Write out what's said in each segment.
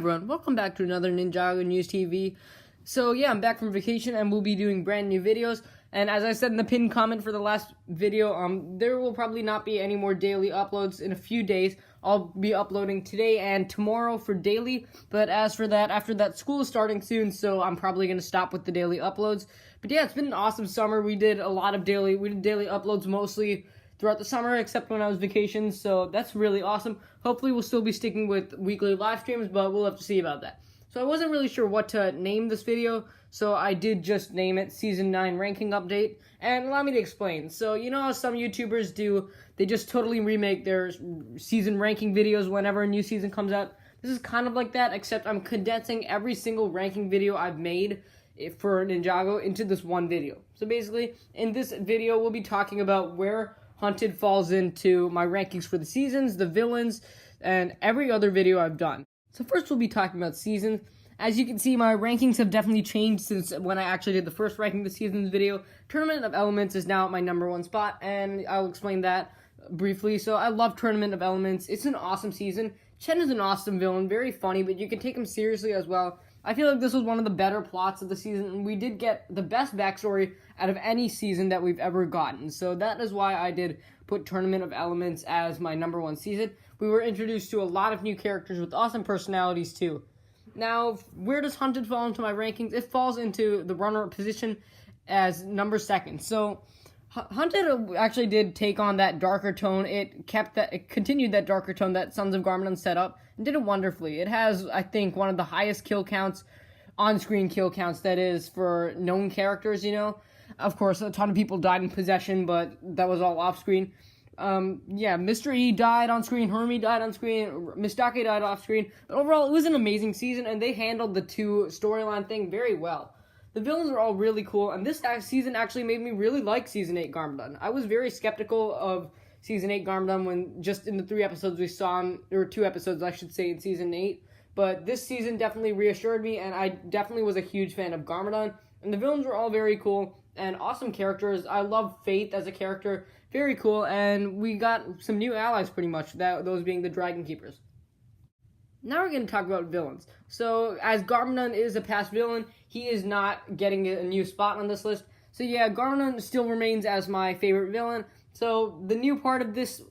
everyone, welcome back to another Ninjago News TV. So yeah, I'm back from vacation and we'll be doing brand new videos. And as I said in the pinned comment for the last video, there will probably not be any more daily uploads in a few days. I'll be uploading today and tomorrow for daily. But as for that, after that, school is starting soon, so I'm probably going to stop with the daily uploads. But yeah, it's been an awesome summer. We did daily uploads mostly throughout the summer, except when I was vacation, so that's really awesome. Hopefully we'll still be sticking with weekly live streams, but we'll have to see about that. So I wasn't really sure what to name this video, so I did just name it Season 9 Ranking Update, and allow me to explain. So you know how some YouTubers do, they just totally remake their season ranking videos whenever a new season comes out? This is kind of like that, except I'm condensing every single ranking video I've made for Ninjago into this one video. So basically, in this video, we'll be talking about where Hunted falls into my rankings for the seasons, the villains, and every other video I've done. So first we'll be talking about seasons. As you can see, my rankings have definitely changed since when I actually did the first ranking the seasons video. Tournament of Elements is now at my #1 spot, and I'll explain that briefly. So I love Tournament of Elements. It's an awesome season. Chen is an awesome villain, very funny, but you can take him seriously as well. I feel like this was one of the better plots of the season, and we did get the best backstory out of any season that we've ever gotten. So that is why I did put Tournament of Elements as my #1 season. We were introduced to a lot of new characters with awesome personalities too. Now, where does Hunted fall into my rankings? It falls into the runner-up position as #2. So Hunted actually did take on that darker tone. It continued that darker tone that Sons of Garmadon set up and did it wonderfully. It has, I think, one of the highest kill counts, on-screen kill counts, that is, for known characters, you know. Of course, a ton of people died in Possession, but that was all off-screen. Yeah, Mr. E died on screen, Hermie died on screen, Mistake died off screen. But overall, it was an amazing season, and they handled the two storyline thing very well. The villains are all really cool, and this season actually made me really like Season 8 Garmadon. I was very skeptical of Season 8 Garmadon when just in the 3 episodes we saw him, or 2 episodes I should say, in Season 8. But this season definitely reassured me, and I definitely was a huge fan of Garmadon. And the villains were all very cool and awesome characters. I love Faith as a character, very cool, and we got some new allies pretty much, those being the Dragon Keepers. Now we're going to talk about villains. So, as Garmadon is a past villain, he is not getting a new spot on this list. So yeah, Garmadon still remains as my favorite villain. So the new part of this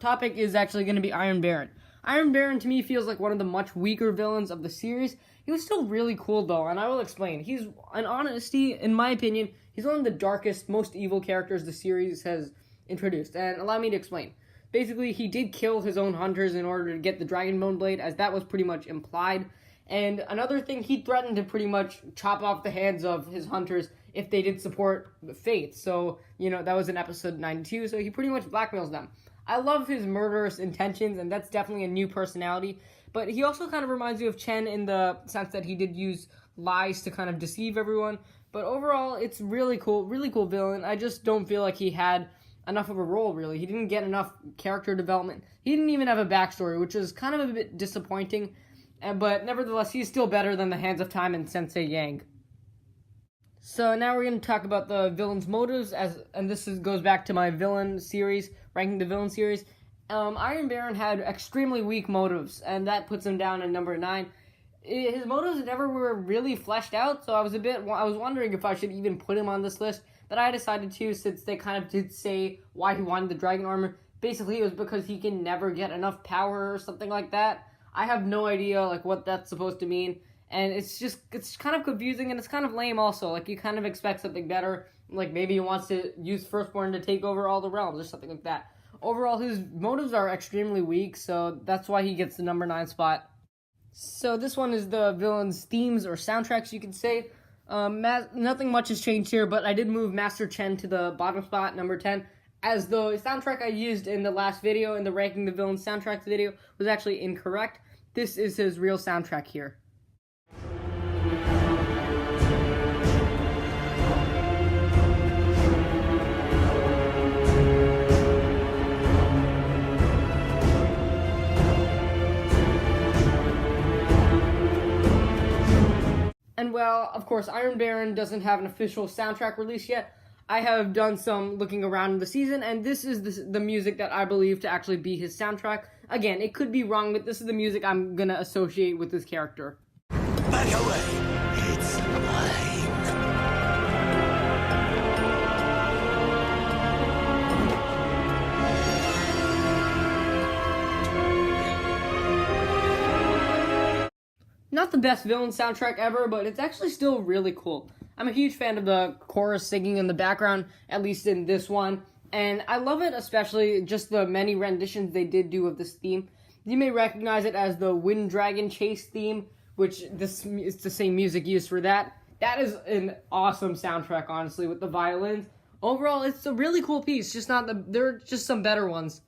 topic is actually going to be Iron Baron. Iron Baron to me feels like one of the much weaker villains of the series. He was still really cool though, and I will explain. He's, in honesty, in my opinion, he's one of the darkest, most evil characters the series has introduced. And allow me to explain. Basically, he did kill his own hunters in order to get the Dragonbone Blade, as that was pretty much implied. And another thing, he threatened to pretty much chop off the hands of his hunters if they did support the Faith. So, you know, that was in episode 92, so he pretty much blackmails them. I love his murderous intentions, and that's definitely a new personality. But he also kind of reminds me of Chen in the sense that he did use lies to kind of deceive everyone. But overall, it's really cool villain. I just don't feel like he had enough of a role, really. He didn't get enough character development. He didn't even have a backstory, which is kind of a bit disappointing. But nevertheless, he's still better than the Hands of Time and Sensei Yang. So now we're going to talk about the villain's motives, and this goes back to my villain series, ranking the villain series. Iron Baron had extremely weak motives, and that puts him down at #9. His motives never were really fleshed out, so I was wondering if I should even put him on this list, but I decided to, since they kind of did say why he wanted the dragon armor. Basically, it was because he can never get enough power or something like that. I have no idea, like, what that's supposed to mean, and it's kind of confusing, and it's kind of lame also. Like, you kind of expect something better, like maybe he wants to use Firstborn to take over all the realms or something like that. Overall, his motives are extremely weak, so that's why he gets the #9 spot. So this one is the villain's themes or soundtracks, you could say. Nothing much has changed here, but I did move Master Chen to the bottom spot, #10, as the soundtrack I used in the last video, in the Ranking the Villains soundtracks video, was actually incorrect. This is his real soundtrack here. And well, of course, Iron Baron doesn't have an official soundtrack release yet. I have done some looking around the season, and this is the music that I believe to actually be his soundtrack. Again, it could be wrong, but this is the music I'm gonna associate with this character. Back away. It's mine. Not the best villain soundtrack ever, but it's actually still really cool. I'm a huge fan of the chorus singing in the background, at least in this one. And I love it, especially just the many renditions they did do of this theme. You may recognize it as the Wind Dragon Chase theme, which this is the same music used for that. That is an awesome soundtrack, honestly, with the violins. Overall, it's a really cool piece, there are just some better ones.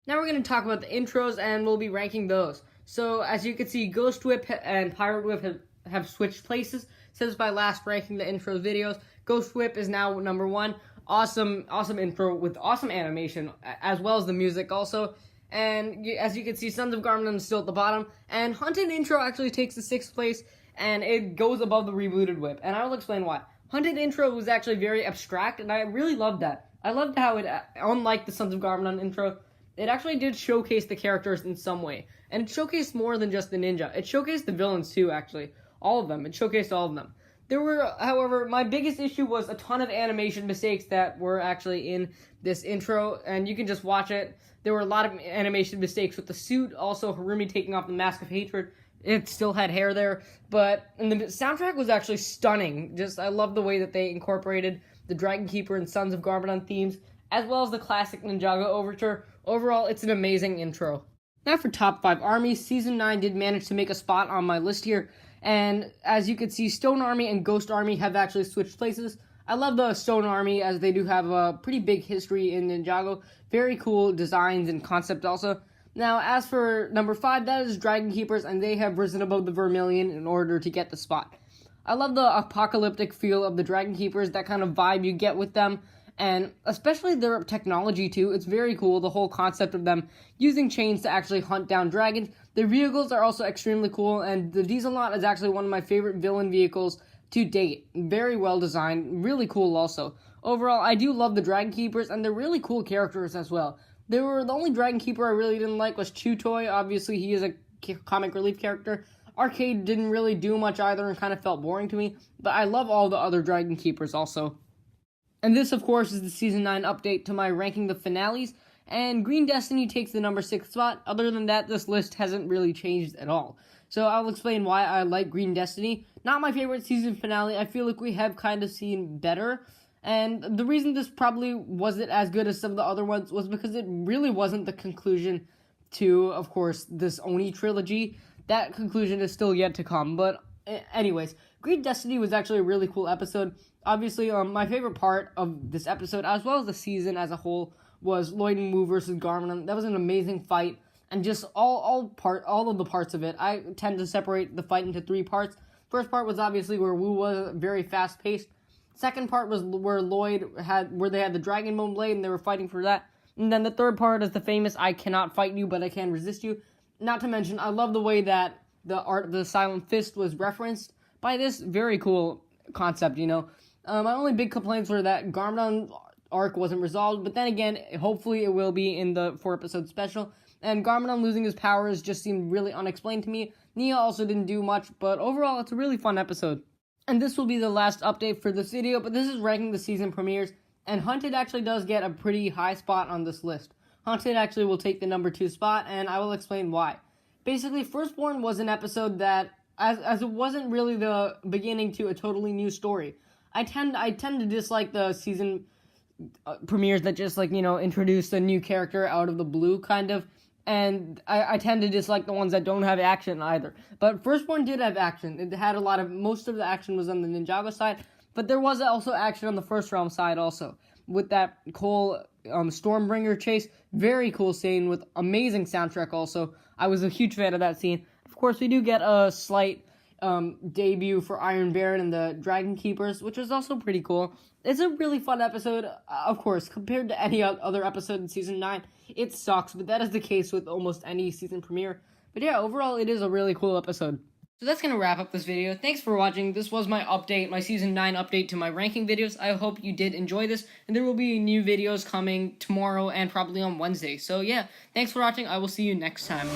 Now we're going to talk about the intros, and we'll be ranking those. So, as you can see, Ghost Whip and Pirate Whip have switched places since my last ranking the intros videos. Ghost Whip is now number 1. Awesome intro with awesome animation, as well as the music also. And as you can see, Sons of Garmadon is still at the bottom. And Hunted intro actually takes the 6th place, and it goes above the rebooted Whip. And I will explain why. Hunted intro was actually very abstract, and I really loved that. I loved how it, unlike the Sons of Garmadon intro, it actually did showcase the characters in some way. And it showcased more than just the ninja. It showcased the villains too, actually. All of them. It showcased all of them. There were, however, my biggest issue was a ton of animation mistakes that were actually in this intro, and you can just watch it. There were a lot of animation mistakes with the suit, also Harumi taking off the Mask of Hatred. It still had hair there, and the soundtrack was actually stunning. I love the way that they incorporated the Dragon Keeper and Sons of Garmadon themes, as well as the classic Ninjago overture. Overall, it's an amazing intro. Now for top 5 armies, Season 9 did manage to make a spot on my list here, and as you can see, Stone Army and Ghost Army have actually switched places. I love the Stone Army, as they do have a pretty big history in Ninjago. Very cool designs and concept also. Now, as for number 5, that is Dragon Keepers, and they have risen above the Vermilion in order to get the spot. I love the apocalyptic feel of the Dragon Keepers, that kind of vibe you get with them, and especially their technology too. It's very cool, the whole concept of them using chains to actually hunt down dragons. Their vehicles are also extremely cool, and the Dieselot is actually one of my favorite villain vehicles to date. Very well designed, really cool also. Overall, I do love the Dragon Keepers, and they're really cool characters as well. The only Dragon Keeper I really didn't like was Chutoy. Obviously, he is a comic relief character. Arcade didn't really do much either and kind of felt boring to me, but I love all the other Dragon Keepers also. And this, of course, is the Season 9 update to my ranking the finales, and Green Destiny takes the number 6 spot. Other than that, this list hasn't really changed at all. So I'll explain why I like Green Destiny. Not my favorite season finale. I feel like we have kind of seen better. And the reason this probably wasn't as good as some of the other ones was because it really wasn't the conclusion to, of course, this Oni trilogy. That conclusion is still yet to come. But anyways, Green Destiny was actually a really cool episode. Obviously, my favorite part of this episode, as well as the season as a whole, was Lloyd and Wu versus Garmadon. That was an amazing fight, and just all of the parts of it. I tend to separate the fight into 3 parts. First part was obviously where Wu was very fast paced. Second part was where they had the Dragon Bone Blade and they were fighting for that. And then the third part is the famous "I cannot fight you, but I can resist you." Not to mention, I love the way that the art of the Silent Fist was referenced by this. Very cool concept, you know. My only big complaints were that Garmadon arc wasn't resolved, but then again, hopefully it will be in the 4-episode special. And Garmadon losing his powers just seemed really unexplained to me. Nia also didn't do much, but overall, it's a really fun episode. And this will be the last update for this video, but this is ranking the season premieres, and Hunted actually does get a pretty high spot on this list. Hunted actually will take the number 2 spot, and I will explain why. Basically, Firstborn was an episode that, as it wasn't really the beginning to a totally new story. I tend to dislike the season premieres that just, like, you know, introduce a new character out of the blue, kind of. And I tend to dislike the ones that don't have action either. But Firstborn did have action. It had most of the action was on the Ninjago side, but there was also action on the First Realm side also. With that cool Stormbringer chase, very cool scene with amazing soundtrack also. I was a huge fan of that scene. Of course, we do get a slight debut for Iron Baron and the Dragon Keepers, which was also pretty cool. It's a really fun episode. Of course, compared to any other episode in Season 9, it sucks, but that is the case with almost any season premiere. But yeah, overall, it is a really cool episode. So that's going to wrap up this video. Thanks for watching. This was my update, my Season 9 update to my ranking videos. I hope you did enjoy this, and there will be new videos coming tomorrow and probably on Wednesday. So yeah, thanks for watching. I will see you next time.